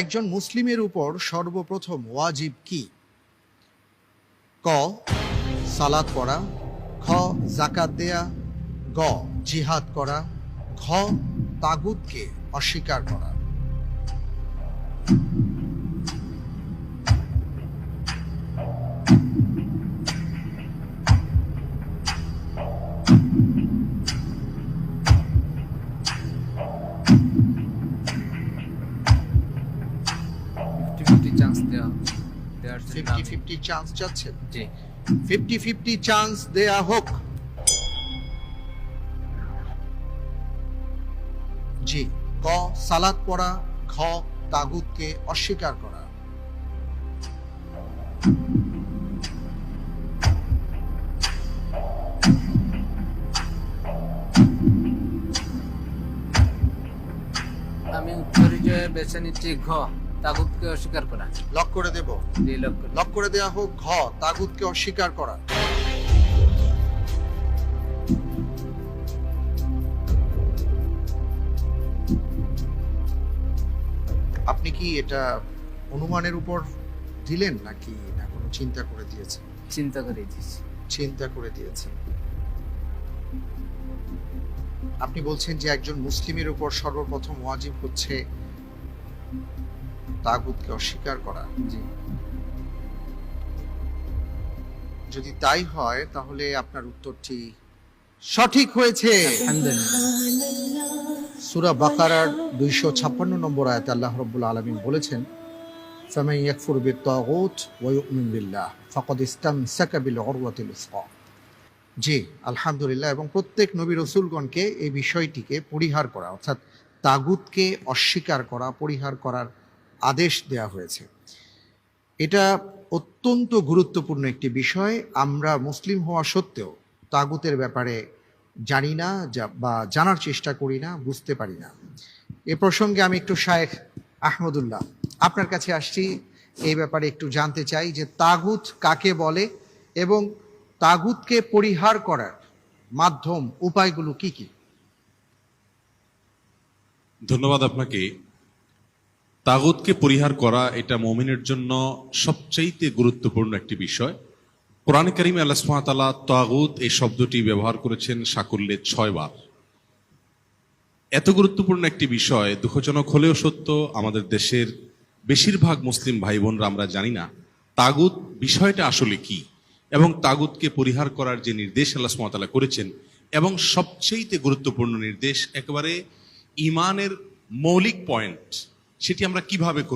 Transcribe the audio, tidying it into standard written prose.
একজন মুসলিমের উপর সর্বপ্রথম ওয়াজিব কি? ক সালাত পড়া, খ যাকাত দেয়া, গ জিহাদ করা, ঘ তাগুতকে অস্বীকার করা। চান্স 50-50 চান্স চাচ্ছেন? জি 50-50 চান্স দেয়া হোক। জি। ক সালাত পড়া, ঘ তাগুতকে অস্বীকার করা। আমি উত্তরে যে বেছে নিচ্ছি ঘ তাগুতকে অস্বীকার করা। লক করে দেব? জি লক্ষ্য লক করে দেয়া হোক ঘ তাগুতকে অস্বীকার করা। আপনি কি এটা অনুমানের উপর দিলেন নাকি না কোনো চিন্তা করে দিয়েছেন? চিন্তা করে দিয়েছি। চিন্তা করে দিয়েছেন। আপনি বলছেন যে একজন মুসলিমের উপর সর্বপ্রথম ওয়াজিব হচ্ছে তাগুতকে অস্বীকার করা। জি যদি তাই হয় তাহলে আপনার উত্তরটি সঠিক হয়েছে। আলহামদুলিল্লাহ। সূরা বাকারার 256 নম্বর আয়াতে আল্লাহ রাব্বুল আলামিন বলেছেন, ফামান ইয়াকফুর বিত-তাগুত ওয়া ইউমিন বিল্লাহ ফাকাদ ইসতামসাকা বিল উরওয়াতিল উসকা। জি আলহামদুলিল্লাহ। এবং প্রত্যেক নবী রাসূলগণকে এই বিষয়টিকে পরিহার করা অর্থাৎ তাগুতকে অস্বীকার করা, পরিহার করার আদেশ দেয়া হয়েছে। এটা অত্যন্ত গুরুত্বপূর্ণ একটি বিষয়। আমরা মুসলিম হওয়া সত্ত্বেও তাগুতের ব্যাপারে জানি না বা জানার চেষ্টা করি না, বুঝতে পারি না। এ প্রসঙ্গে আমি একটু শায়েখ আহমদুল্লাহ আপনার কাছে আসছি, এই ব্যাপারে একটু জানতে চাই যে তাগুত কাকে বলে এবং তাগুতকে পরিহার করার মাধ্যম উপায়গুলো কি কি? ধন্যবাদ আপনাকে। তাগুতকে পরিহার করা এটা মুমিনের জন্য সবচাইতে গুরুত্বপূর্ণ একটি বিষয়। কোরআন কারীমে আল্লাহ সুবহানাহু ওয়া তাআলা তাগুত এই শব্দটি ব্যবহার করেছেন সাকুল্যে 6 বার। এত গুরুত্বপূর্ণ একটি বিষয়, দুঃখজনক হলেও সত্য, আমাদের দেশের বেশিরভাগ মুসলিম ভাই বোনরা আমরা জানি না তাগুত বিষয়টা আসলে কি এবং তাগুতকে পরিহার করার যে নির্দেশ আল্লাহ সুবহানাহু ওয়া তাআলা করেছেন এবং সবচেয়ে গুরুত্বপূর্ণ নির্দেশ একেবারে ঈমানের মৌলিক পয়েন্ট, সেটি আমরা কিভাবে